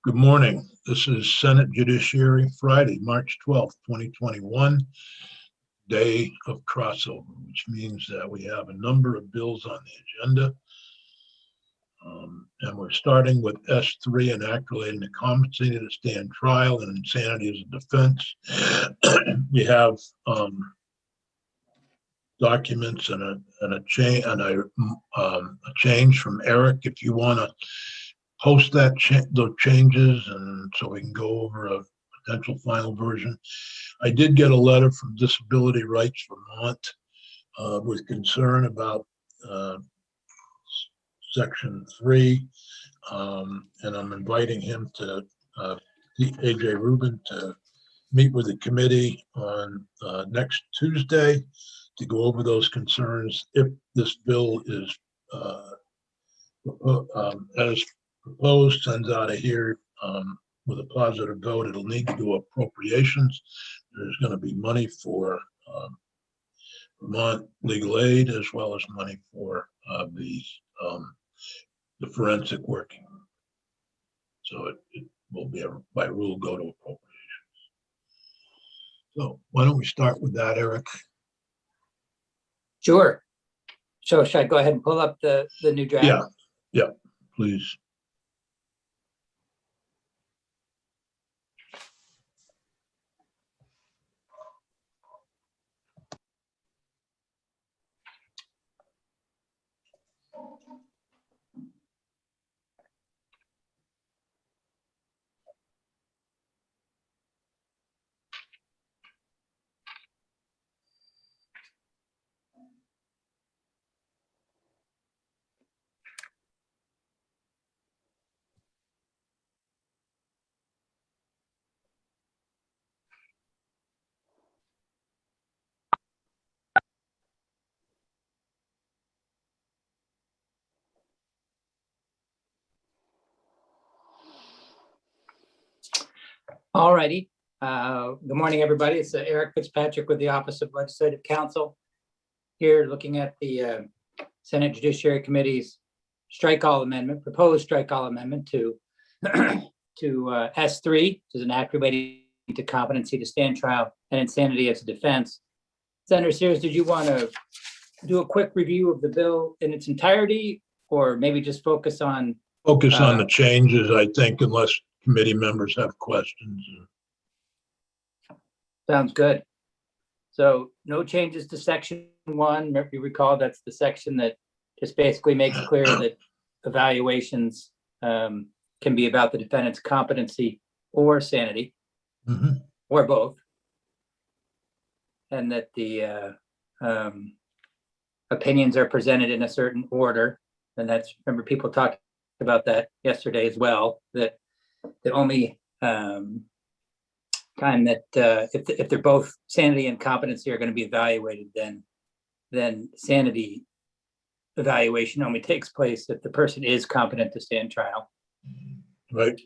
Good morning. This is Senate Judiciary, Friday, March 12th, 2021, day of crossover, which means that we have a number of bills on the agenda. And we're starting with S3, an act relating to compensating to stand trial and insanity as a defense. We have documents and a change from Eric. If you want to post those changes, and so we can go over a potential final version. I did get a letter from Disability Rights Vermont with concern about Section 3, and I'm inviting him to AJ Rubin to meet with the committee on next Tuesday to go over those concerns. If this bill is as proposed, sends out of here with a positive vote, it'll need to go appropriations. There's going to be money for Vermont legal aid, as well as money for the forensic working. So it will be by rule go to appropriations. So why don't we start with that, Eric? Sure. So should I go ahead and pull up the new draft? Yeah, please. All righty. Good morning, everybody. It's Eric Fitzpatrick with the Office of Legislative Counsel, here looking at the Senate Judiciary Committee's strike-all amendment, proposed strike-all amendment to S3, which is an act relating to competency to stand trial and insanity as a defense. Senator Sears, did you want to do a quick review of the bill in its entirety, or maybe just focus on the changes, I think, unless committee members have questions. Sounds good. So no changes to Section 1. If you recall, that's the section that just basically makes clear that evaluations can be about the defendant's competency or sanity, or both, and that the opinions are presented in a certain order. And that's, remember, people talked about that yesterday as well, that the only time that if they're both sanity and competency are going to be evaluated, then sanity evaluation only takes place if the person is competent to stand trial. Right.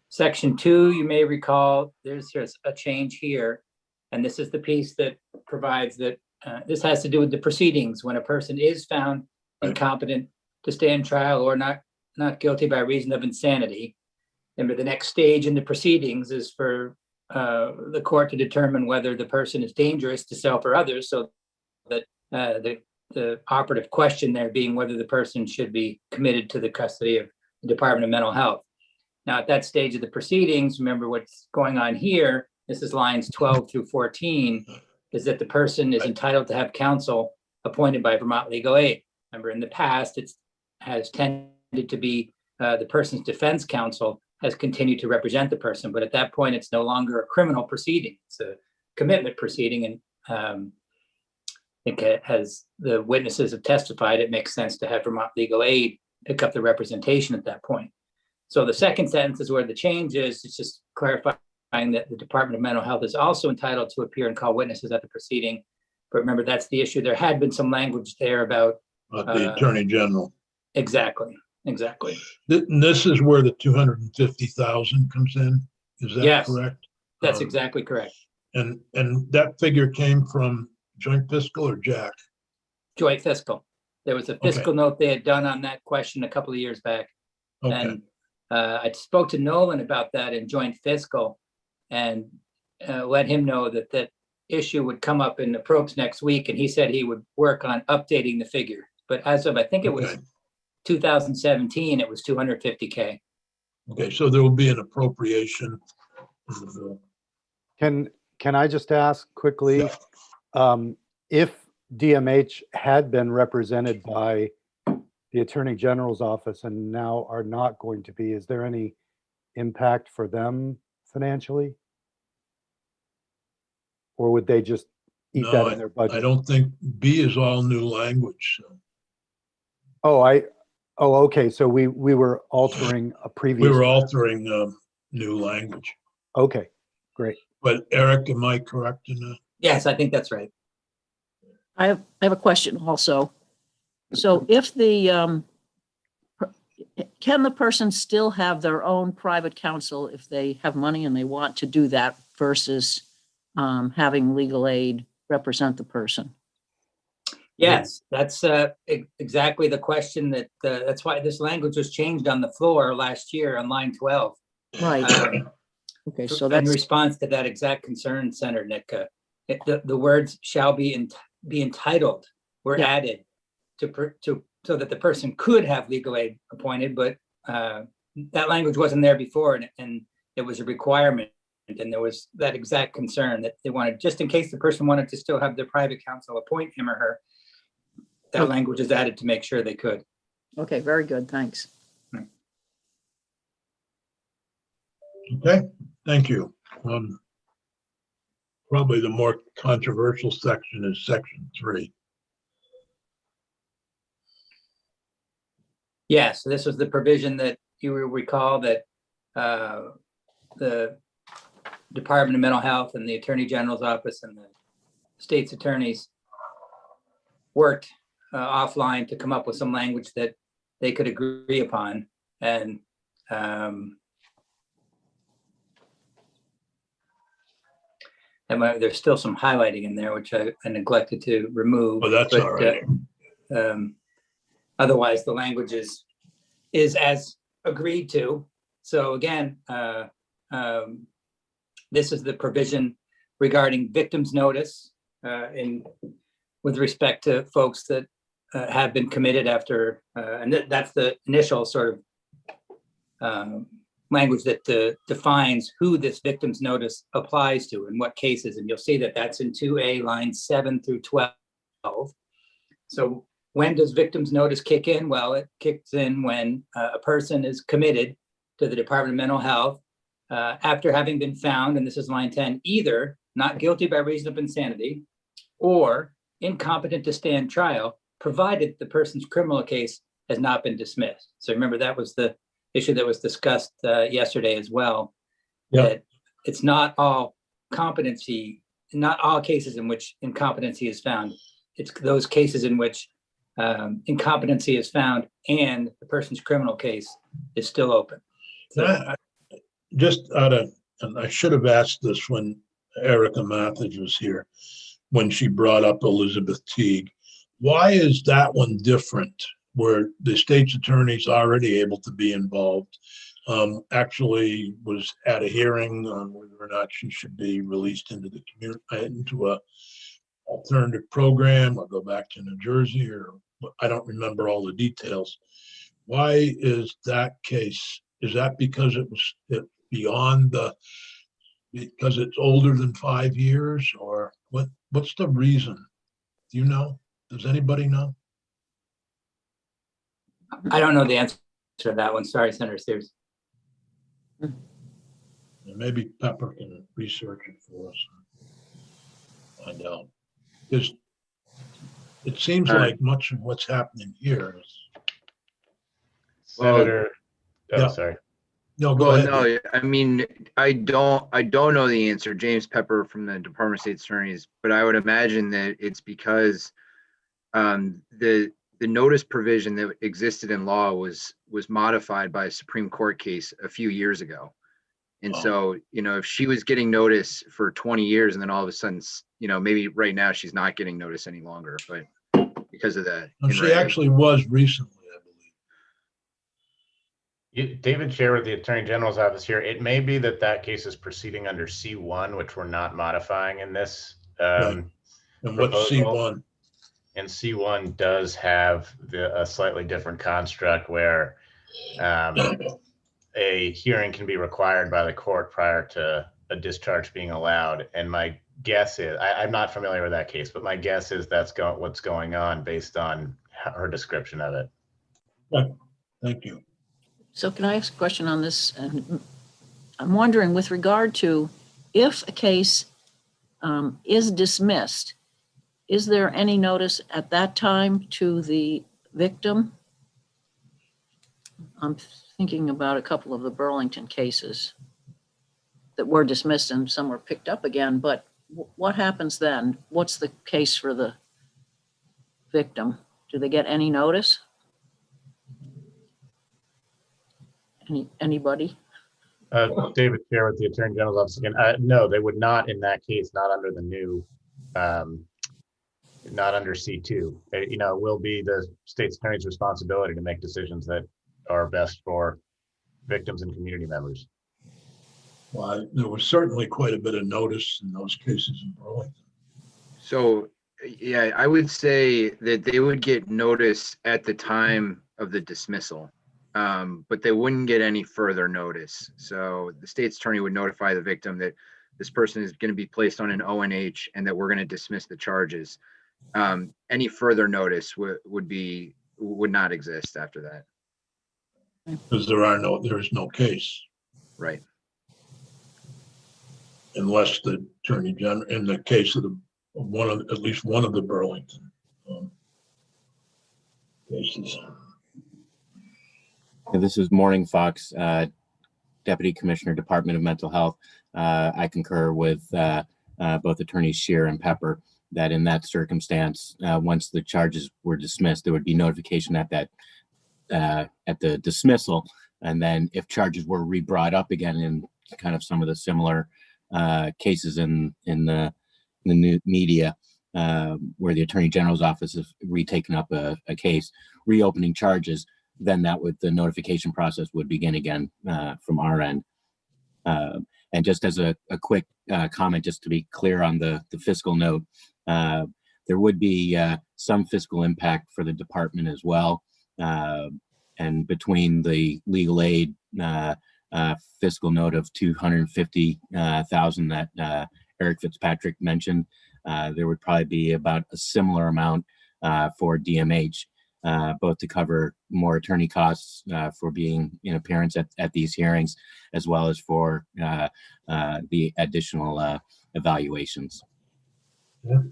Section 2, you may recall, there's a change here, and this is the piece that provides that this has to do with the proceedings when a person is found incompetent to stand trial or not guilty by reason of insanity. And the next stage in the proceedings is for the court to determine whether the person is dangerous to self or others, so that the operative question there being whether the person should be committed to the custody of the Department of Mental Health. Now, at that stage of the proceedings, remember what's going on here, this is lines 12 through 14, is that the person is entitled to have counsel appointed by Vermont Legal Aid. Remember, in the past, it has tended to be the person's defense counsel has continued to represent the person, but at that point, it's no longer a criminal proceeding. It's a commitment proceeding, and I think as the witnesses have testified, it makes sense to have Vermont Legal Aid pick up the representation at that point. So the second sentence is where the change is. It's just clarifying that the Department of Mental Health is also entitled to appear and call witnesses at the proceeding. But remember, that's the issue. There had been some language there about the Attorney General. Exactly. This is where the 250,000 comes in. Is that correct? That's exactly correct. And that figure came from joint fiscal or Jack? Joint fiscal. There was a fiscal note they had done on that question a couple of years back. Okay. And I spoke to Nolan about that in joint fiscal and let him know that that issue would come up in the probes next week, and he said he would work on updating the figure. But as of, I think it was Okay. 2017, it was 250K. Okay, so there will be an appropriation. Can I just ask quickly, if DMH had been represented by the Attorney General's office and now are not going to be, is there any impact for them financially? Or would they just eat No, that in their I budget? don't think B is all new language. So Okay, so we were altering a previous. we were altering new language. Okay, great. But Eric, am I correct in that? Yes, I think that's right. I have a question also. So if can the person still have their own private counsel if they have money and they want to do that versus having legal aid represent the person? Yes, that's exactly the question that's why this language was changed on the floor last year on line 12. Right. Okay, so In that's, response to that exact concern, Senator Nick, the words shall be entitled were added so that the person could have legal aid appointed, but that language wasn't there before, and it was a requirement. And there was that exact concern that they wanted, just in case the person wanted to still have their private counsel appoint him or her, that language is added to make sure they could. okay, very good, thanks. Okay, thank you. Probably the more controversial section is section 3. Yeah, so this was the provision that you will recall that the Department of Mental Health and the Attorney General's office and the state's attorneys worked offline to come up with some language that they could agree upon. And there's still some highlighting in there, which I neglected to remove. Oh, that's all right. Otherwise, the language is as agreed to. So again, this is the provision regarding victims notice with respect to folks that have been committed after, and that's the initial sort of language that defines who this victims notice applies to and what cases. And you'll see that that's in 2A lines 7 through 12. So when does victims notice kick in? Well, it kicks in when a person is committed to the Department of Mental Health after having been found, and this is line 10, either not guilty by reason of insanity or incompetent to stand trial, provided the person's criminal case has not been dismissed. So remember, that was the issue that was discussed yesterday as well. Yeah. That it's not all competency, not all cases in which incompetency is found. It's those cases in which incompetency is found and the person's criminal case is still open. So, Just out of, and I should have asked this when Erica Mathis was here, when she brought up Elizabeth Teague. Why is that one different, where the state's attorney's already able to be involved? Actually was at a hearing on whether or not she should be released into the community, into a alternative program, or go back to New Jersey, or I don't remember all the details. Why is that case? Is that because it was beyond because it's older than 5 years, or what's the reason? Do you know? Does anybody know? I don't know the answer to that one. Sorry, Senator Sears. Maybe Pepper can research it for us and find out. Because it seems like much of what's happening here is. Senator, Yeah. sorry. No, go Well, ahead. no, I mean, I don't know the answer. James Pepper from the Department of State Attorneys, but I would imagine that it's because the notice provision that existed in law was modified by a Supreme Court case a few years ago. And so, if she was getting notice for 20 years and then all of a sudden, maybe right now she's not getting notice any longer, but because of that. She actually was recently, I believe. David Chair with the Attorney General's office here. It may be that that case is proceeding under C1, which we're not modifying in this Right. And what's proposal. C1? And C1 does have a slightly different construct where a hearing can be required by the court prior to a discharge being allowed. And my guess is, I'm not familiar with that case, but my guess is that's what's going on based on her description of it. Thank you. So can I ask a question on this? And I'm wondering with regard to if a case is dismissed, is there any notice at that time to the victim? I'm thinking about a couple of the Burlington cases that were dismissed and some were picked up again, but what happens then? What's the case for the victim? Do they get any notice? Anybody? David Chair with the Attorney General's office again. No, they would not in that case, not under the new, not under C2. It will be the state's attorney's responsibility to make decisions that are best for victims and community members. Well, there was certainly quite a bit of notice in those cases in Burlington. So, yeah, I would say that they would get notice at the time of the dismissal, but they wouldn't get any further notice. So the state's attorney would notify the victim that this person is going to be placed on an ONH and that we're going to dismiss the charges. Any further notice would not exist after that. Because there is no case Right. unless the Attorney General, in the case of at least one of the Burlington cases. This is Morning Fox, Deputy Commissioner, Department of Mental Health. I concur with both Attorneys Scheer and Pepper that in that circumstance, once the charges were dismissed, there would be notification at the dismissal. And then if charges were re-brought up again in kind of some of the similar cases in the new media, where the Attorney General's office has retaken up a case, reopening charges, then the notification process would begin again from our end. And just as a quick comment, just to be clear on the fiscal note, there would be some fiscal impact for the department as well. And between the legal aid fiscal note of $250,000 that Eric Fitzpatrick mentioned, there would probably be about a similar amount for DMH, both to cover more attorney costs for being in appearance at these hearings, as well as for the additional evaluations. Yeah.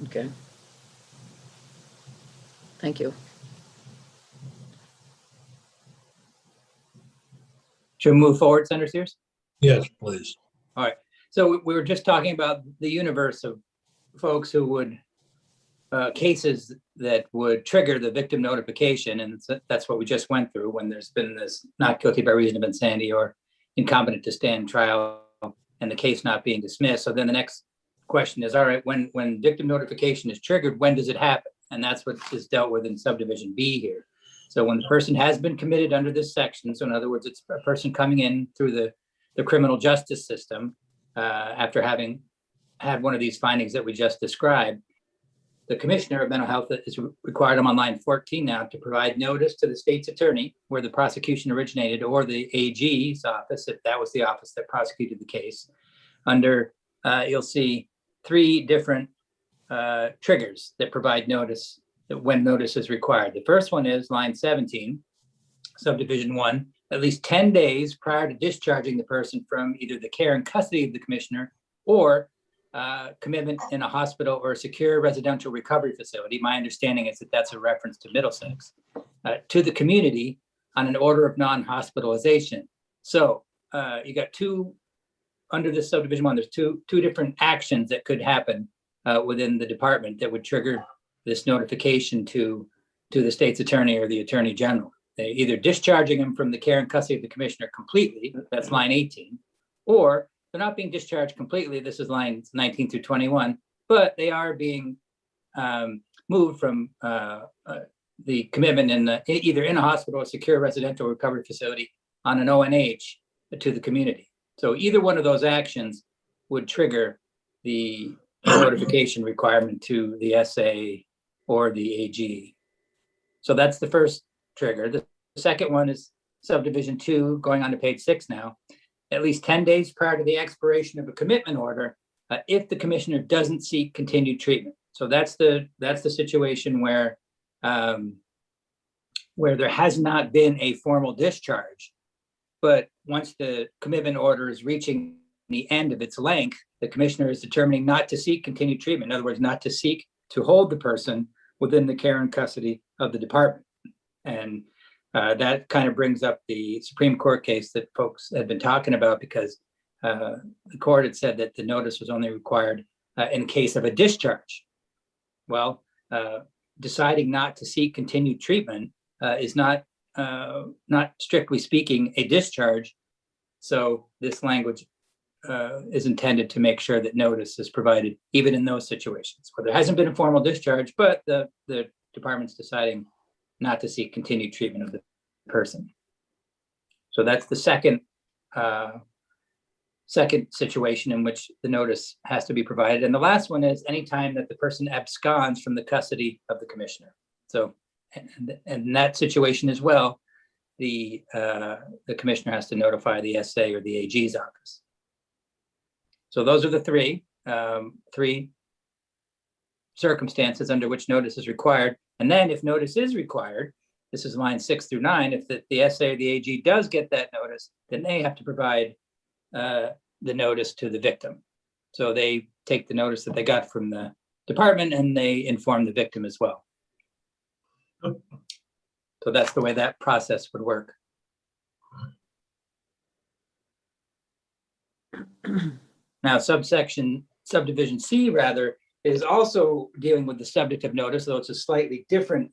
Okay. Thank you. Should we move forward, Senator Sears? Yes, please. All right. So we were just talking about the universe of folks who would, cases that would trigger the victim notification. And that's what we just went through when there's been this not guilty by reason of insanity or incompetent to stand trial and the case not being dismissed. So then the next question is, all right, when victim notification is triggered, when does it happen? And that's what is dealt with in subdivision B here. So when the person has been committed under this section, so in other words, it's a person coming in through the criminal justice system after having had one of these findings that we just described, the Commissioner of Mental Health is required, I'm on line 14 now, to provide notice to the state's attorney where the prosecution originated, or the AG's office, if that was the office that prosecuted the case. Under, you'll see 3 different triggers that provide notice when notice is required. The first one is line 17, subdivision 1, at least 10 days prior to discharging the person from either the care and custody of the Commissioner or commitment in a hospital or a secure residential recovery facility. My understanding is that that's a reference to Middlesex, to the community on an order of non-hospitalization. So you got under this subdivision 1, there's two different actions that could happen within the department that would trigger this notification to the state's attorney or the Attorney General. They either discharging them from the care and custody of the Commissioner completely, that's line 18, or they're not being discharged completely, this is lines 19 through 21, but they are being moved from the commitment in either in a hospital or secure residential recovery facility on an ONH to the community. So either one of those actions would trigger the notification requirement to the SA or the AG. So that's the first trigger. The second one is subdivision 2, going on to page 6 now. At least 10 days prior to the expiration of a commitment order, if the commissioner doesn't seek continued treatment. So that's the situation where there has not been a formal discharge, but once the commitment order is reaching the end of its length, the commissioner is determining not to seek continued treatment. In other words, not to seek to hold the person within the care and custody of the department. And that kind of brings up the Supreme Court case that folks had been talking about, because the court had said that the notice was only required in case of a discharge. Well, deciding not to seek continued treatment is not strictly speaking a discharge. So this language is intended to make sure that notice is provided even in those situations where there hasn't been a formal discharge, but the department's deciding not to seek continued treatment of the person. So that's the second situation in which the notice has to be provided. And the last one is anytime that the person absconds from the custody of the commissioner. So, and in that situation as well, the commissioner has to notify the SA or the AG's office. So those are the three circumstances under which notice is required. And then if notice is required, this is line 6 through 9, if the SA or the AG does get that notice, then they have to provide the notice to the victim. So they take the notice that they got from the department and they inform the victim as well. So that's the way that process would work. Now, subdivision C rather is also dealing with the subject of notice, though it's a slightly different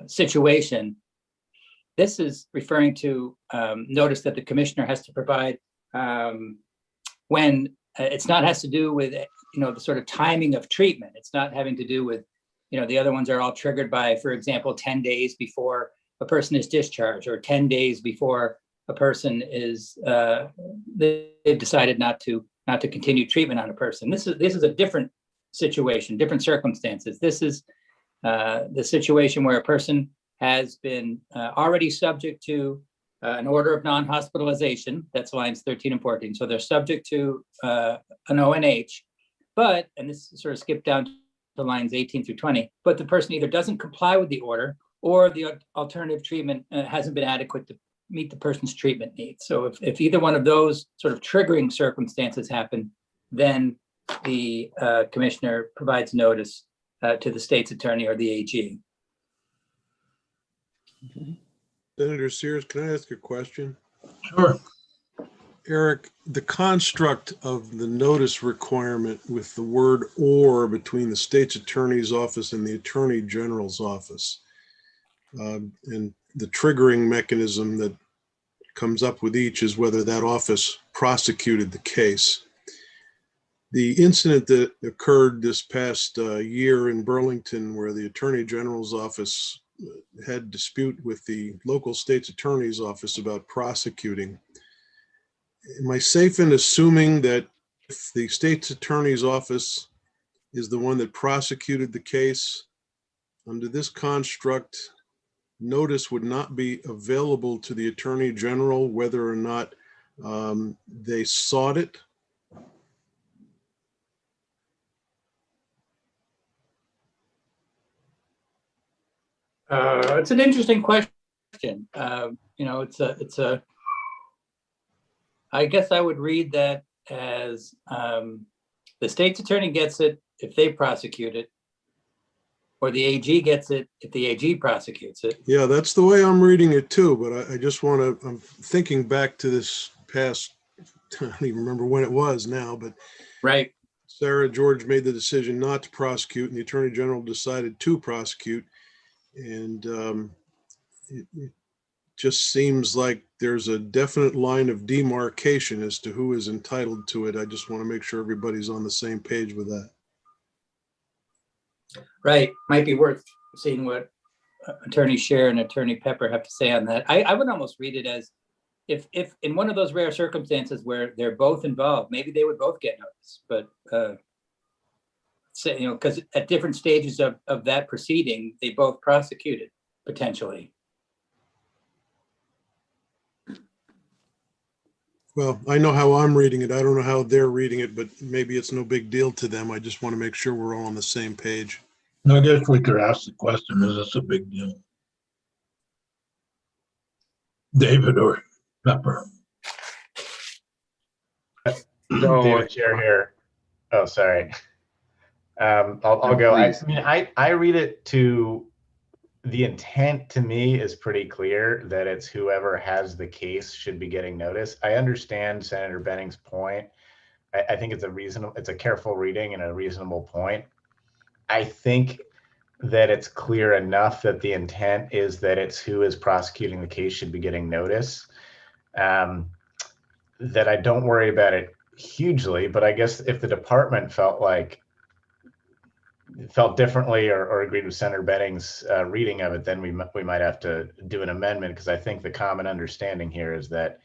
situation. This is referring to notice that the commissioner has to provide when it's not has to do with, the sort of timing of treatment. It's not having to do with, the other ones are all triggered by, for example, 10 days before a person is discharged or 10 days before a person is, they've decided not to continue treatment on a person. This is a different situation, different circumstances. This is the situation where a person has been already subject to an order of non-hospitalization. That's lines 13 and 14. So they're subject to an ONH, but, and this sort of skipped down to lines 18 through 20, but the person either doesn't comply with the order or the alternative treatment hasn't been adequate to meet the person's treatment needs. So if either one of those sort of triggering circumstances happen, then the commissioner provides notice to the state's attorney or the AG. Senator Sears, can I ask a question? Sure. Eric, the construct of the notice requirement with the word "or" between the state's attorney's office and the attorney general's office, and the triggering mechanism that comes up with each is whether that office prosecuted the case. The incident that occurred this past year in Burlington, where the attorney general's office had dispute with the local state's attorney's office about prosecuting. Am I safe in assuming that if the state's attorney's office is the one that prosecuted the case, under this construct, notice would not be available to the attorney general whether or not they sought it? It's an interesting question. I guess I would read that as the state's attorney gets it if they prosecute it, or the AG gets it if the AG prosecutes it. Yeah, that's the way I'm reading it too, but I just want to, I'm thinking back to this past, I don't even remember when it was now, but Right. Sarah George made the decision not to prosecute and the attorney general decided to prosecute. And it just seems like there's a definite line of demarcation as to who is entitled to it. I just want to make sure everybody's on the same page with that. Right. Might be worth seeing what Attorney Scheer and Attorney Pepper have to say on that. I would almost read it as if in one of those rare circumstances where they're both involved, maybe they would both get notice, but say, because at different stages of that proceeding, they both prosecuted potentially. Well, I know how I'm reading it. I don't know how they're reading it, but maybe it's no big deal to them. I just want to make sure we're all on the same page. I guess we could ask the question, is this a big deal? David or Pepper? David Chair here. Oh, sorry. I'll go. I mean, I read it to the intent to me is pretty clear that it's whoever has the case should be getting notice. I understand Senator Benning's point. I think it's a careful reading and a reasonable point. I think that it's clear enough that the intent is that it's who is prosecuting the case should be getting notice. That I don't worry about it hugely, but I guess if the department felt differently or agreed with Senator Benning's reading of it, then we might have to do an amendment, because I think the common understanding here is that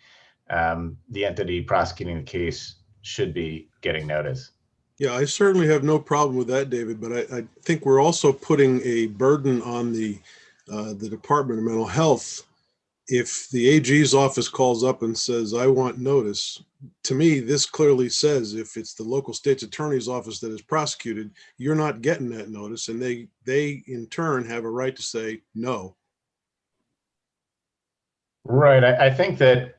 the entity prosecuting the case should be getting notice. Yeah, I certainly have no problem with that, David, but I think we're also putting a burden on the Department of Mental Health. If the AG's office calls up and says, I want notice, to me, this clearly says if it's the local state's attorney's office that is prosecuted, you're not getting that notice, and they in turn have a right to say no. Right. I think that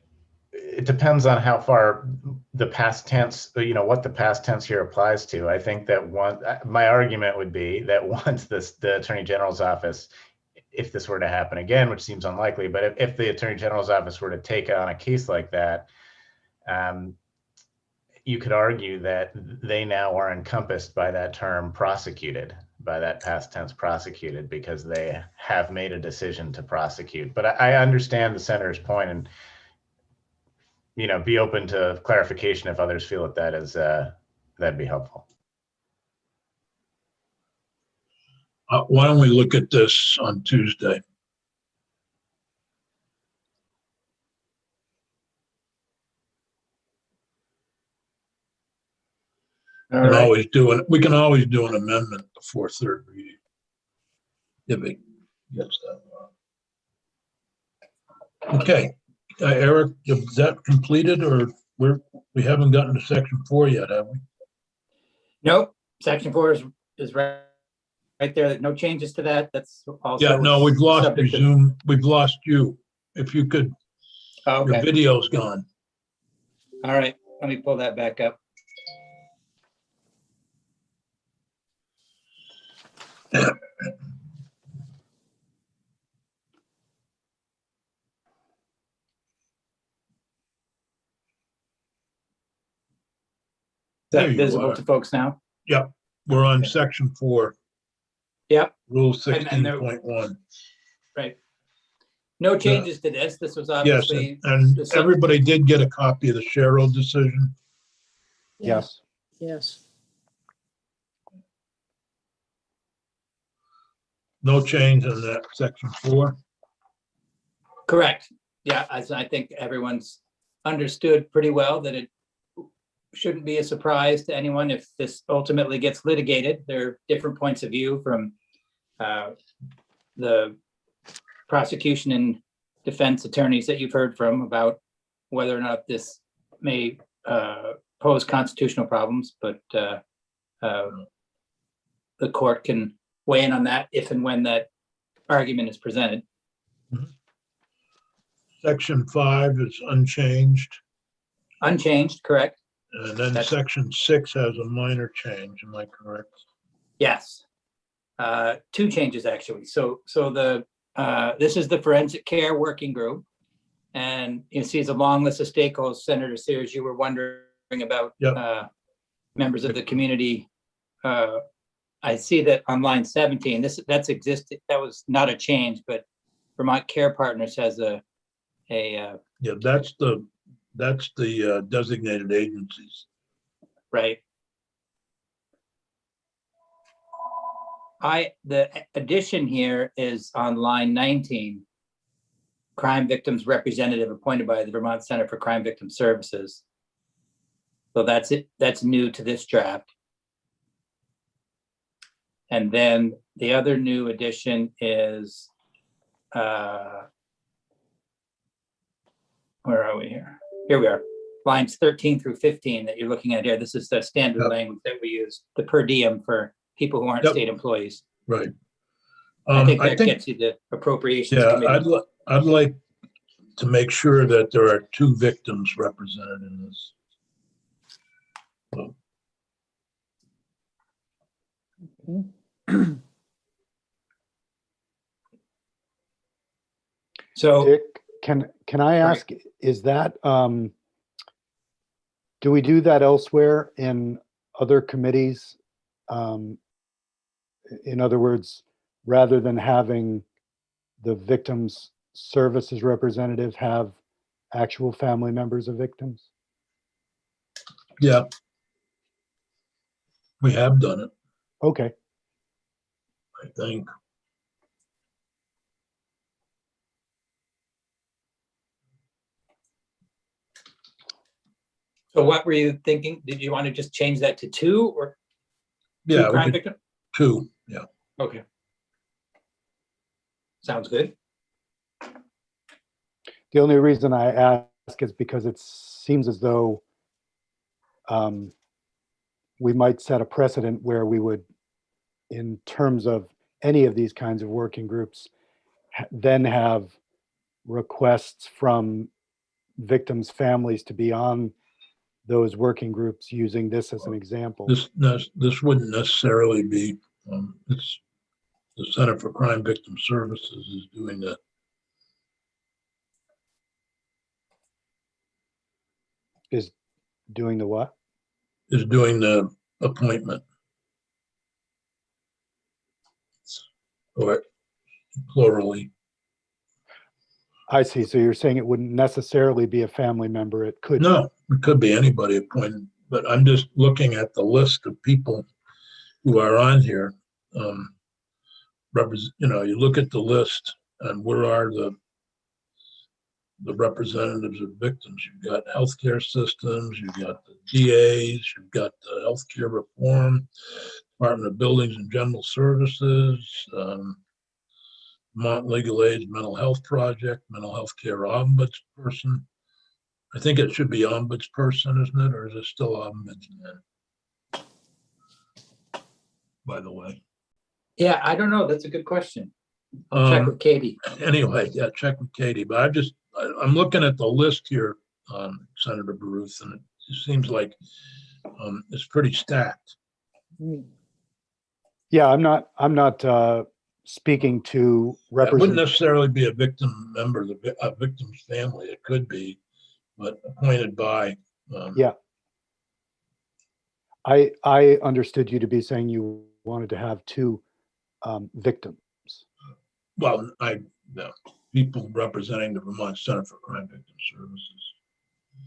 it depends on how far the past tense, what the past tense here applies to. I think that my argument would be that once the Attorney General's office, if this were to happen again, which seems unlikely, but if the Attorney General's office were to take on a case like that, you could argue that they now are encompassed by that term prosecuted, by that past tense prosecuted, because they have made a decision to prosecute. But I understand the senator's point, and be open to clarification if others feel that'd be helpful. Why don't we look at this on Tuesday? We can always do an amendment before third reading, if it gets that far. Okay, Eric, is that completed, or we haven't gotten to section 4 yet, have we? Nope, section 4 is right there. No changes to that. That's also. Yeah, no, we've lost Zoom. We've lost you. If you could, okay. Your video's gone. All right, let me pull that back up. Is that visible to folks now? Yep, we're on section 4. Yep. Rule 16.1. Right. No changes to this. This was obviously. Yes, and everybody did get a copy of the Sherrill decision. Yes. Yes. No change in that section 4. Correct. Yeah, as I think everyone's understood pretty well that it shouldn't be a surprise to anyone if this ultimately gets litigated. There are different points of view from the prosecution and defense attorneys that you've heard from about whether or not this may pose constitutional problems, but the court can weigh in on that if and when that argument is presented. Section 5 is unchanged. Unchanged, correct? And then section 6 has a minor change, am I correct? Yes. 2 changes, actually. So this is the Forensic Care Working Group. And you see it's a long list of stakeholders. Senator Sears, you were wondering about members of the community. I see that on line 17, that's existed. That was not a change, but Vermont Care Partners has yeah, that's the designated agencies. Right. The addition here is on line 19. Crime victims representative appointed by the Vermont Center for Crime Victim Services. So that's it. That's new to this draft. And then the other new addition is, where are we here? Here we are. Lines 13 through 15 that you're looking at here. This is the standard Yep. language that we use, the per diem for people who aren't Yep. state employees. Right. I think that gets you the appropriations Yeah, committee. I'd like to make sure that there are 2 victims represented in this. So Dick, can I ask, is that, do we do that elsewhere in other committees? In other words, rather than having the victims' services representative have actual family members of victims? Yeah. We have done it, Okay, I think. So what were you thinking? Did you want to just change that to 2 or 2 Yeah, we crime could, victim? 2, yeah. Okay. Sounds good. the only reason I ask is because it seems as though we might set a precedent where we would, in terms of any of these kinds of working groups, then have requests from victims' families to be on those working groups, using this as an example. This wouldn't necessarily be, it's the Center for Crime Victim Services is doing that. Is doing the what? Is doing the appointment. Or plurally. I see. So you're saying it wouldn't necessarily be a family member. It could. No, it could be anybody appointed, but I'm just looking at the list of people who are on here. You look at the list and where are the representatives of victims. You've got healthcare systems, you've got the DAs, you've got the healthcare reform, Department of Buildings and General Services, Vermont Legal Aid's Mental Health Project, Mental Health Care Ombudsperson. I think it should be Ombudsperson, isn't it? Or is it still Ombudsman? By the way. Yeah, I don't know. That's a good question. I'll check with Katie. Anyway, yeah, check with Katie, but I'm looking at the list here, Senator Baruth, and it just seems like it's pretty stacked. Yeah, I'm not speaking to It wouldn't represent. necessarily be a victim member, a victim's family. It could be, but appointed by. Yeah. I understood you to be saying you wanted to have 2 victims. Well, no, people representing the Vermont Center for Crime Victim Services.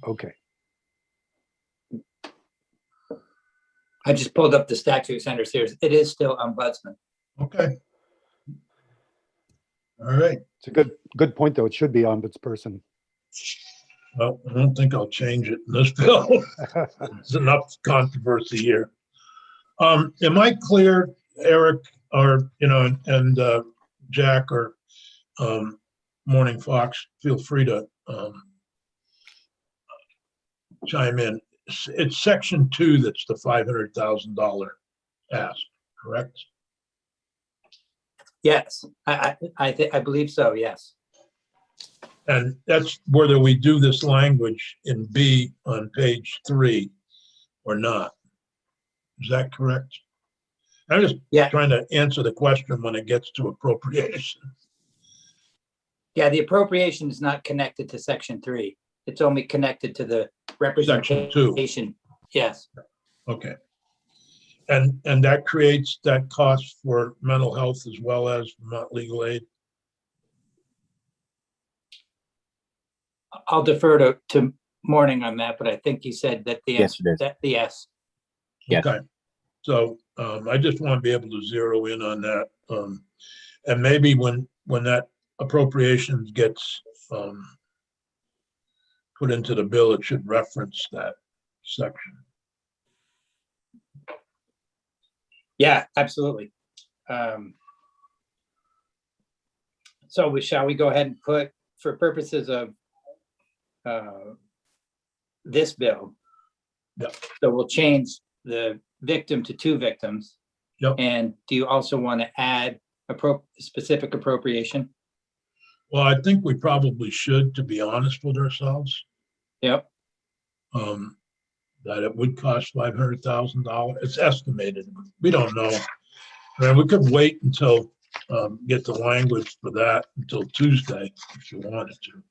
Okay. I just pulled up the statute, Senator Sears. It is still ombudsman. Okay. All right. It's a good point, though. It should be ombudsperson. Well, I don't think I'll change it in this bill. There's enough controversy here. Am I clear, Eric, or, and Jack or Morning Fox, feel free to chime in. It's section 2 that's the $500,000 ask, correct? Yes, I believe so, yes. And that's whether we do this language in B on page 3 or not. Is that correct? I'm just trying to answer the question when it gets to appropriation. Yeah, the appropriation is not connected to section 3. It's only connected to the Section 2. representation. Yes. Okay. And that creates that cost for mental health as well as Vermont Legal Aid? I'll defer to Morning on that, but I think he said that the Yes, it is. yes. Yes. Okay. So I just want to be able to zero in on that. And maybe when that appropriations gets put into the bill, it should reference that section. Yeah, absolutely. So shall we go ahead and put, for purposes of this bill? Yep. So we'll change the victim to 2 victims. Yep. And do you also want to add specific appropriation? Well, I think we probably should, to be honest with ourselves, Yep. that it would cost $500,000. It's estimated. We don't know. I mean, we could wait until, get the language for that until Tuesday if you wanted to.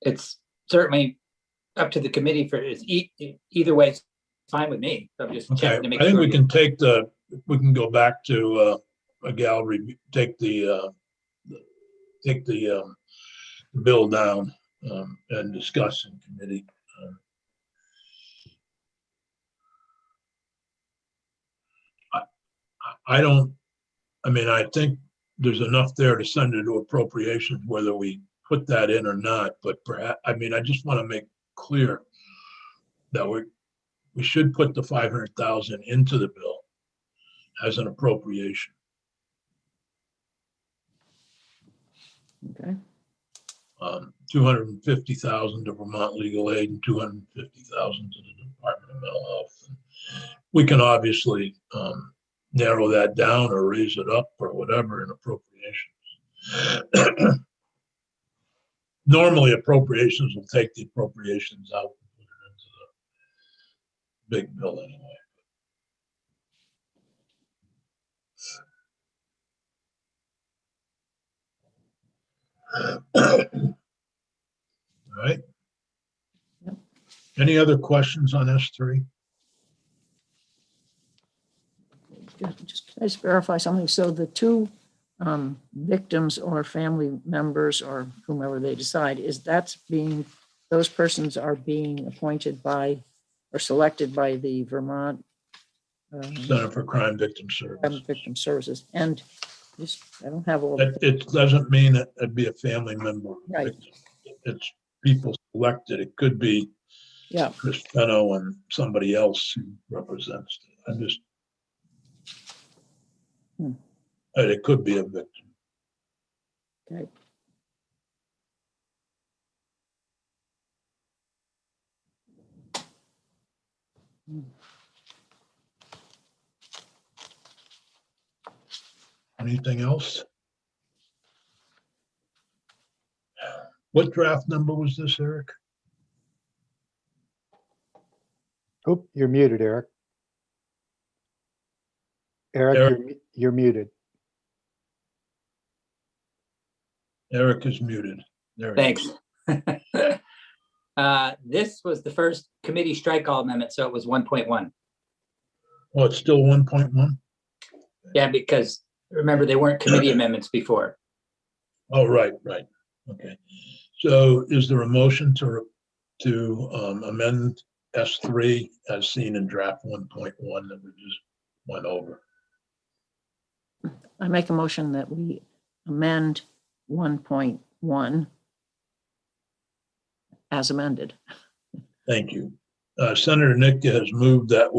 It's certainly up to the committee for, either way, it's fine with me. I'm just Okay, checking to make I think sure. we can take we can go back to a gallery, take the bill down and discuss in committee. I think there's enough there to send it to appropriations, whether we put that in or not, but perhaps, I just want to make clear that we should put the 500,000 into the bill as an appropriation. Okay. 250,000 to Vermont Legal Aid and 250,000 to the Department of Mental Health. We can obviously narrow that down or raise it up or whatever in appropriations. Normally appropriations will take the appropriations out and put it into the big bill anyway. All right. Yep. Any other questions on S3? Can I just verify something? So the 2 victims or family members or whomever they decide, those persons are being appointed by or selected by the Vermont Center for Crime Victim Services. Victim Services. And just, I don't have all. It doesn't mean that it'd be a family member. Right. It's people selected. It could be Yeah. Chris Fenno and somebody else who represents it. It could be a victim. Okay. Anything else? What draft number was this, Eric? Oop, you're muted, Eric. Eric, you're muted. Eric is muted. There he Thanks. is. This was the first committee strike all amendment, so it was 1.1. Oh, it's still 1.1? Yeah, because remember, they weren't committee amendments before. Oh, right. Okay. So is there a motion to amend S3 as seen in draft 1.1 that we just went over? I make a motion that we amend 1.1 as amended. Thank you. Senator Nitka has moved that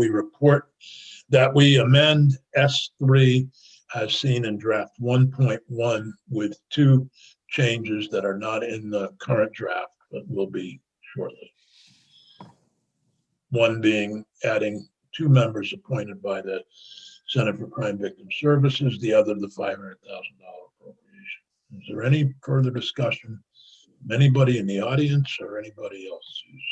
we amend S3 as seen in draft 1.1 with 2 changes that are not in the current draft, but will be shortly. One being adding 2 members appointed by the Center for Crime Victim Services, the other the $500,000 appropriation. Is there any further discussion from anybody in the audience or anybody else who's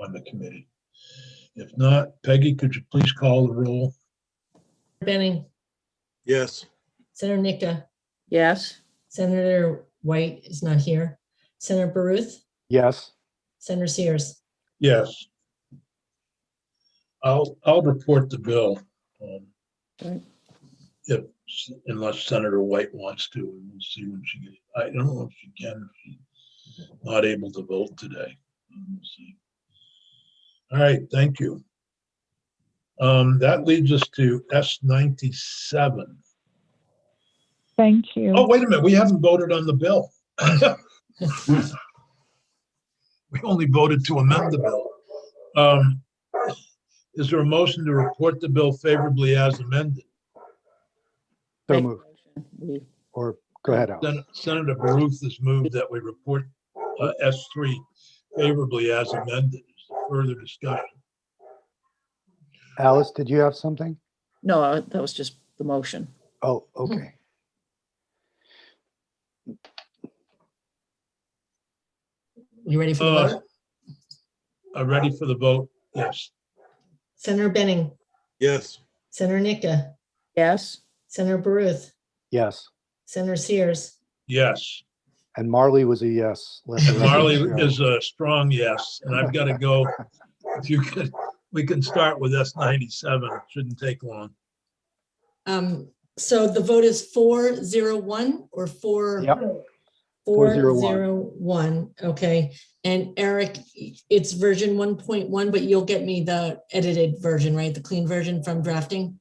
on the committee? If not, Peggy, could you please call the roll? Benning, Yes. Senator Nitka, Yes. Senator White is not here. Senator Baruth, Yes. Senator Sears. Yes. I'll report the bill. Right. Unless Senator White wants to, and we'll see when she gets. I don't know if she can. not able to vote today. Let's see. All right, thank you. That leads us to S97. Thank you. Oh, wait a minute, we haven't voted on the bill. We only voted to amend the bill. Is there a motion to report the bill favorably as amended? So Make a moved. motion. Or go ahead, Al. Senator Baruch has moved that we report S3 favorably as amended. Is there further discussion? Alice, did you have something? No, that was just the motion. Oh, okay. You ready for the vote? Ready for the vote? Yes. Senator Benning, Yes. Senator Nika, Yes, Senator Baruth, Yes. Senator Sears, Yes. And Marley was a yes. Let the record Marley show. is a strong yes, and I've got to go. If you could, we can start with S97. It shouldn't take long. So the vote is 401 or Yep. 401. Okay. And Eric, it's version 1.1, but you'll get me the edited version, right? The clean version from drafting?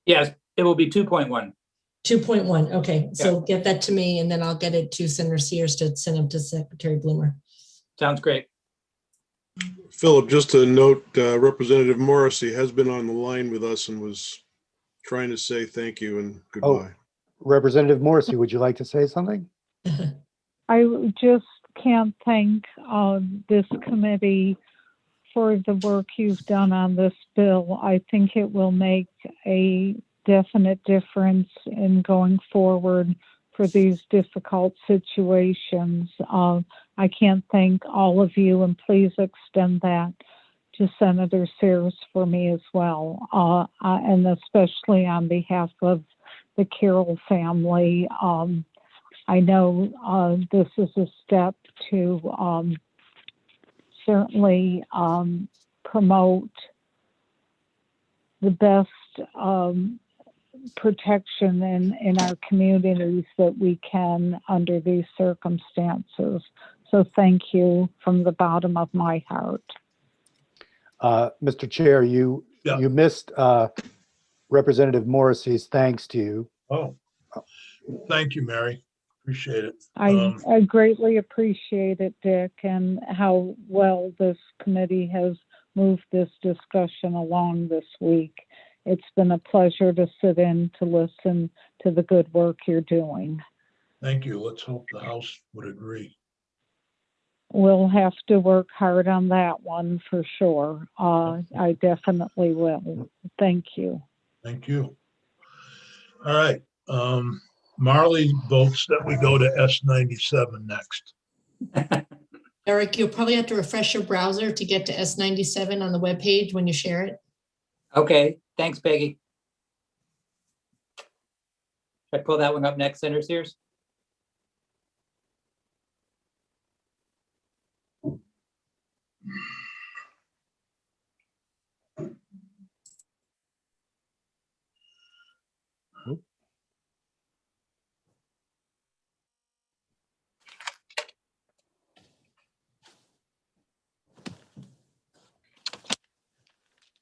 Yes, it will be 2.1. 2.1. Okay. So get that to me and then I'll get it to Senator Sears to send him to Secretary Bloomer. Sounds great. Philip, just to note, Representative Morrissey has been on the line with us and was trying to say thank you and goodbye. Representative Morrissey, would you like to say something? I just can't thank this committee for the work you've done on this bill. I think it will make a definite difference in going forward for these difficult situations. I can't thank all of you, and please extend that to Senator Sears for me as well, and especially on behalf of the Carroll family. I know this is a step to certainly promote the best protection in our communities that we can under these circumstances. So thank you from the bottom of my heart. Mr. Chair, you missed Representative Morrissey's thanks to you. Oh, thank you, Mary. Appreciate it. I greatly appreciate it, Dick, and how well this committee has moved this discussion along this week. It's been a pleasure to sit in to listen to the good work you're doing. Thank you. Let's hope the House would agree. We'll have to work hard on that one for sure. I definitely will. Thank you. Thank you. All right. Marley votes that we go to S97 next. Eric, you'll probably have to refresh your browser to get to S97 on the webpage when you share it. Okay, thanks, Peggy. Should I pull that one up next, Senator Sears?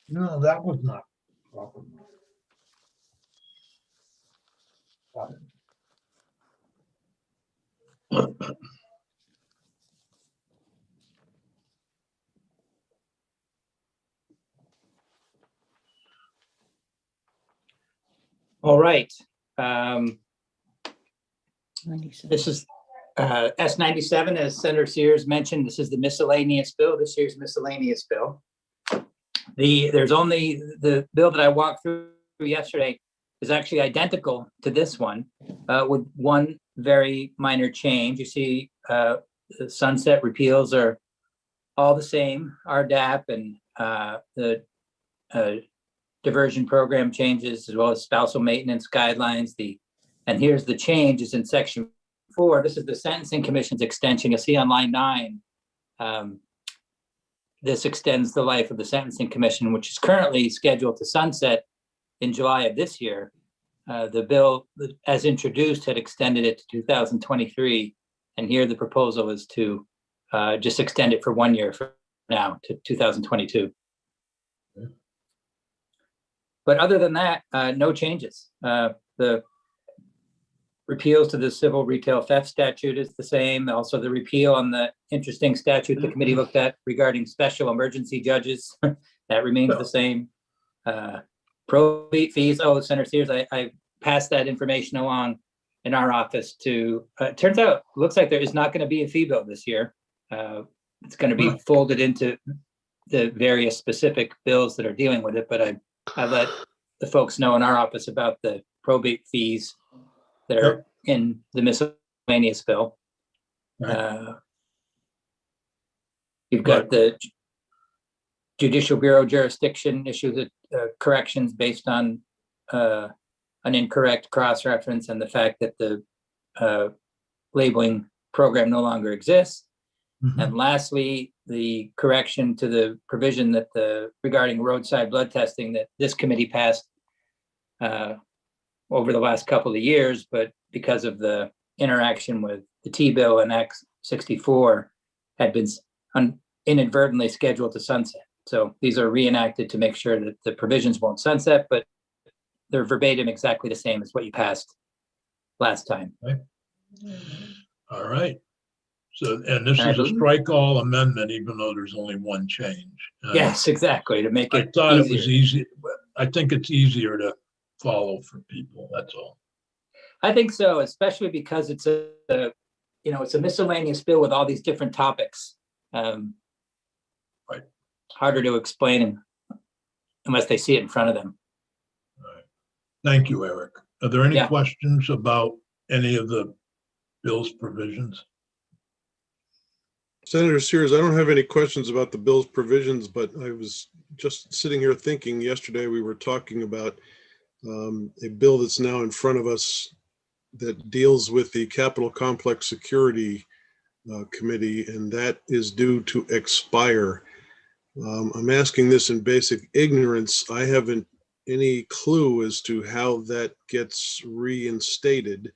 No, that was not proper. Got it. All right. 97. This is S97, as Senator Sears mentioned. This is the miscellaneous bill, this year's miscellaneous bill. There's only the bill that I walked through yesterday is actually identical to this one, with one very minor change. You see, the sunset repeals are all the same, RDAP and the diversion program changes, as well as spousal maintenance guidelines. And here's the change is in section 4. This is the Sentencing Commission's extension. You'll see on line 9. This extends the life of the Sentencing Commission, which is currently scheduled to sunset in July of this year. The bill, as introduced, had extended it to 2023, And here the proposal is to just extend it for 1 year from now to 2022. But other than that, no changes. The repeals to the civil retail theft statute is the same. Also, the repeal on the interesting statute the committee looked at regarding special emergency judges, that remains the same. Probate fees, Senator Sears, I passed that information along in our office to, turns out, looks like there is not going to be a fee bill this year. It's going to be folded into the various specific bills that are dealing with it, but I let the folks know in our office about the probate fees that are in the miscellaneous bill. You've got the Judicial Bureau jurisdiction issue that corrections based on an incorrect cross-reference and the fact that the labeling program no longer exists. And lastly, the correction to the provision that regarding roadside blood testing that this committee passed over the last couple of years, but because of the interaction with the T-bill and Act 64 had been inadvertently scheduled to sunset. So these are reenacted to make sure that the provisions won't sunset, but they're verbatim exactly the same as what you passed last time. All right. So, and this is a strike all amendment, even though there's only one change. Yes, exactly, to make it I thought easier. it was easy. I think it's easier to follow for people, that's all. I think so, especially because it's it's a miscellaneous bill with all these different topics. Right. Harder to explain unless they see it in front of them. All right. Thank you, Eric. Are there any Yeah. questions about any of the bill's provisions? Senator Sears, I don't have any questions about the bill's provisions, but I was just sitting here thinking yesterday we were talking about a bill that's now in front of us that deals with the Capitol Complex Security Committee, and that is due to expire. I'm asking this in basic ignorance. I haven't any clue as to how that gets reinstated.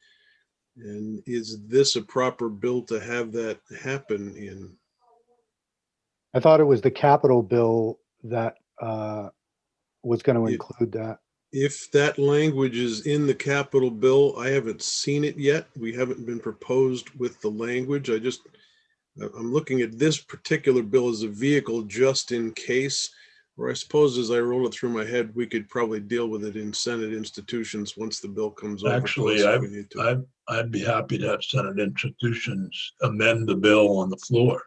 And is this a proper bill to have that happen in? I thought it was the capital bill that was going to include that. If that language is in the capital bill, I haven't seen it yet. We haven't been proposed with the language. I'm looking at this particular bill as a vehicle just in case, or I suppose as I roll it through my head, we could probably deal with it in Senate institutions once the bill comes over. Actually, I'd be happy to have Senate institutions amend the bill on the floor.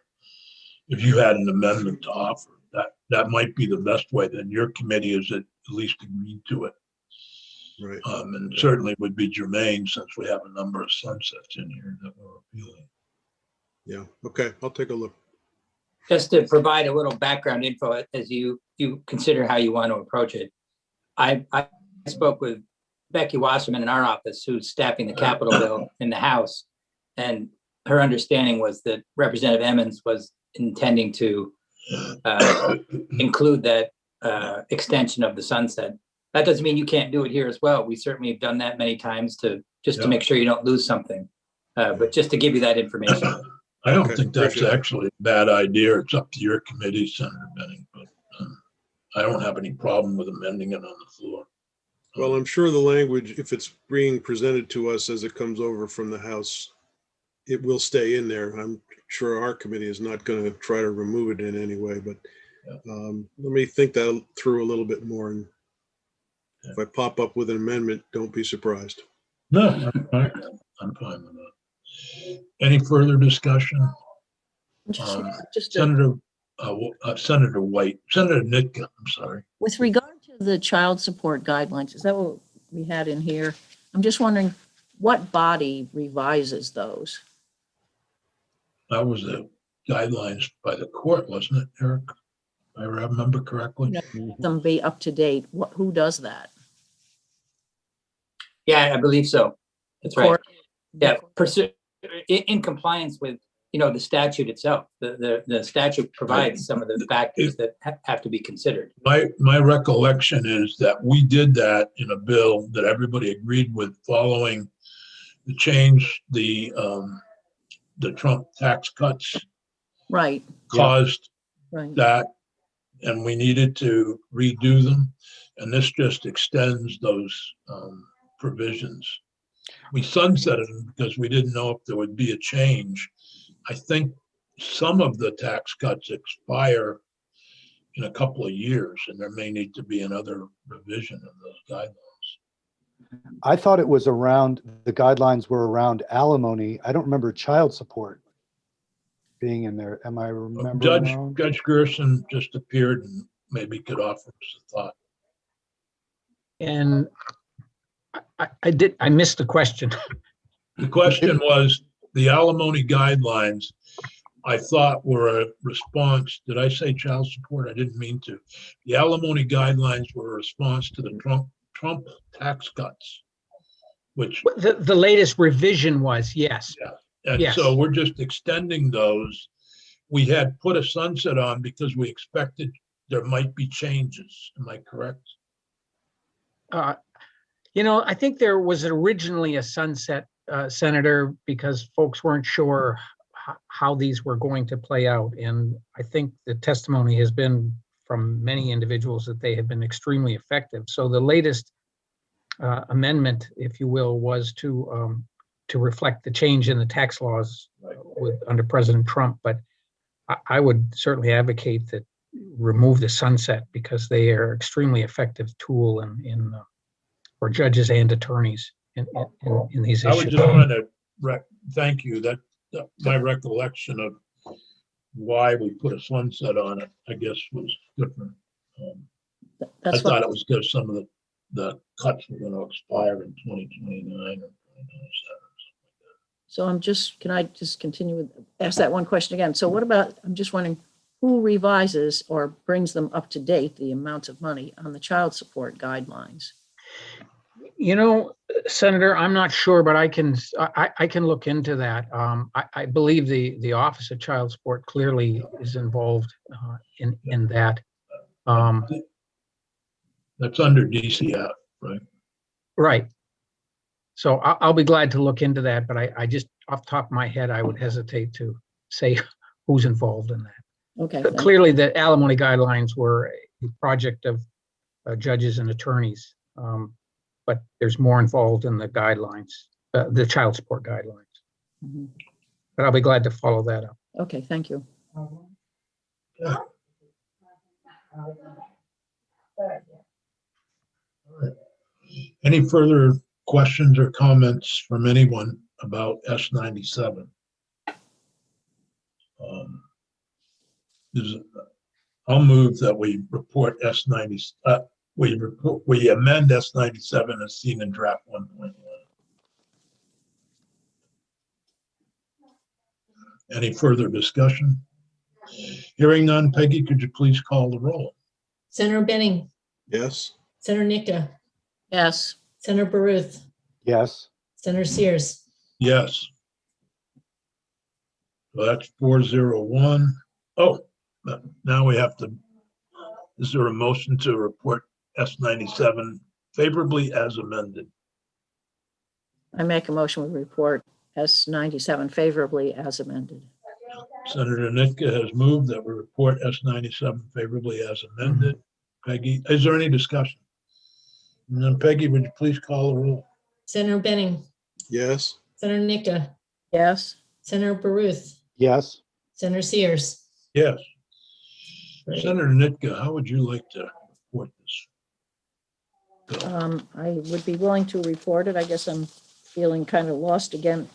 If you had an amendment to offer, that might be the best way. Then your committee is at least agreed to it. Right. And certainly would be germane since we have a number of sunsets in here that we're appealing. Yeah. Okay. I'll take a look. Just to provide a little background info as you consider how you want to approach it. I spoke with Becky Wasserman in our office, who's staffing the Capitol bill in the House, and her understanding was that Representative Emmons was intending to include that extension of the sunset. That doesn't mean you can't do it here as well. We certainly have done that many times to make sure you don't lose something. But just to give you that information. I don't think that's actually a bad idea. It's up to your committee, Senator Benning, but I don't have any problem with amending it on the floor. Well, I'm sure the language, if it's being presented to us as it comes over from the House, it will stay in there. I'm sure our committee is not going to try to remove it in any way, but let me think that through a little bit more. And if I pop up with an amendment, don't be surprised. No, I'm fine with that. Any further discussion? Senator White, Senator Nitka, I'm sorry. With regard to the child support guidelines, is that what we had in here? I'm just wondering what body revises those? That was the guidelines by the court, wasn't it, Eric? If I remember correctly. Them be up to date. Who does that? Yeah, I believe so. That's right. Yeah, in compliance with the statute itself. The statute provides some of the factors that have to be considered. My recollection is that we did that in a bill that everybody agreed with, following the change, the the Trump tax cuts Right, caused right. that, and we needed to redo them. And this just extends those provisions. We sunsetted them because we didn't know if there would be a change. I think some of the tax cuts expire in a couple of years, and there may need to be another revision of those guidelines. I thought it was around, the guidelines were around alimony. I don't remember child support being in there. Am I remembering wrong? Judge Gerson just appeared and maybe could offer us a thought. And I missed the question. The question was, the alimony guidelines, I thought were a response, did I say child support? I didn't mean to. The alimony guidelines were a response to the Trump tax cuts, which, The latest revision was, yes. and Yes. so we're just extending those. We had put a sunset on because we expected there might be changes. Am I correct? I think there was originally a sunset, Senator, because folks weren't sure how these were going to play out. And I think the testimony has been from many individuals that they have been extremely effective. So the latest amendment, if you will, was to reflect the change in the tax laws under President Trump. But I would certainly advocate that remove the sunset because they are extremely effective tool for judges and attorneys in these I was issues. just trying to thank you. That my recollection of why we put a sunset on it, I guess, was different. I That's thought what, it was because some of the cuts were going to expire in 2029 or 2027. so can I just continue with, ask that one question again? So what about, I'm just wondering, who revises or brings them up to date, the amounts of money on the child support guidelines? Senator, I'm not sure, but I can look into that. I believe the Office of Child Support clearly is involved in that. That's under DCF, right? Right. So I'll be glad to look into that, but I just off the top of my head, I would hesitate to say who's involved in that. Okay. But clearly, the alimony guidelines were a project of judges and attorneys. But there's more involved in the guidelines, the child support guidelines. Mhm. But I'll be glad to follow that up. Okay, thank you. Any further questions or comments from anyone about S97? I'll move that we report S90. We amend S97 as seen in draft 1.1. Any further discussion? Hearing none, Peggy, could you please call the roll? Senator Benning, Yes. Senator Nika, Yes, Senator Baruth, Yes, Senator Sears. Yes. So that's 401. Oh, now we have to, is there a motion to report S97 favorably as amended? I make a motion we report S97 favorably as amended. Senator Nitka has moved that we report S97 favorably as amended. Peggy, is there any discussion? And then Peggy, would you please call the roll? Senator Benning, Yes. Senator Nika, Yes, Senator Baruth, yes. Senator Sears. Yes. Great. Senator Nitka, how would you like to report this? I would be willing to report it. I guess I'm feeling kind of lost again.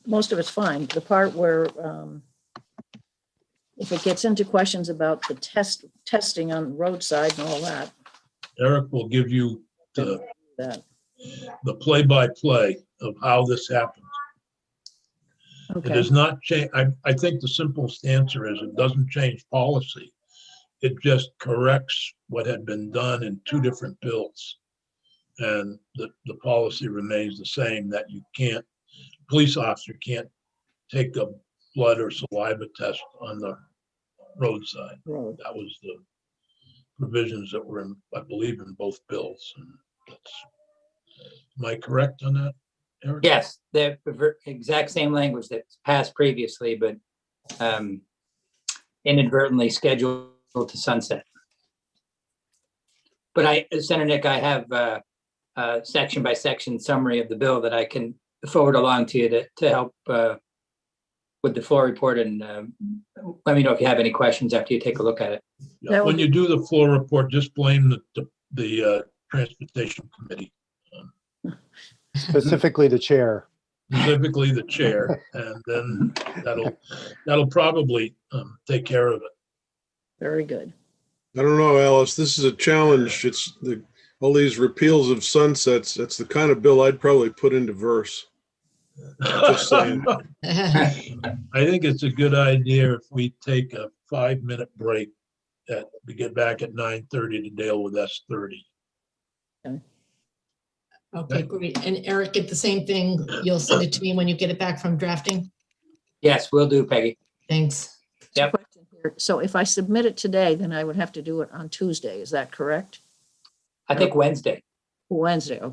Most of it's fine. The part where if it gets into questions about the testing on roadside and all that, Eric will give you that, the play-by-play of how this happened. It okay, does not change. I think the simplest answer is it doesn't change policy. It just corrects what had been done in two different bills. And the policy remains the same, that you can't, police officer can't take a blood or saliva test on the roadside. road. That was the provisions that were in, I believe, in both bills. And that's, am I correct on that? Eric? Yes, the exact same language that's passed previously, but inadvertently scheduled to sunset. But Senator Nick, I have a section by section summary of the bill that I can forward along to you to help with the floor report, and let me know if you have any questions after you take a look at it. Yeah, That would when you do the floor report, just blame the Transportation Committee, Specifically the chair. specifically the chair, and then that'll probably take care of it. Very good. I don't know, Alice, this is a challenge. It's all these repeals of sunsets. That's the kind of bill I'd probably put into verse. Just saying. I think it's a good idea if we take a 5-minute break to get back at 9:30 to deal with S30. Okay, great. And Eric, get the same thing. You'll send it to me when you get it back from drafting? Yes, will do, Peggy. Thanks. Yep. Question here. So if I submit it today, then I would have to do it on Tuesday. Is that correct? I think Wednesday. Wednesday, okay.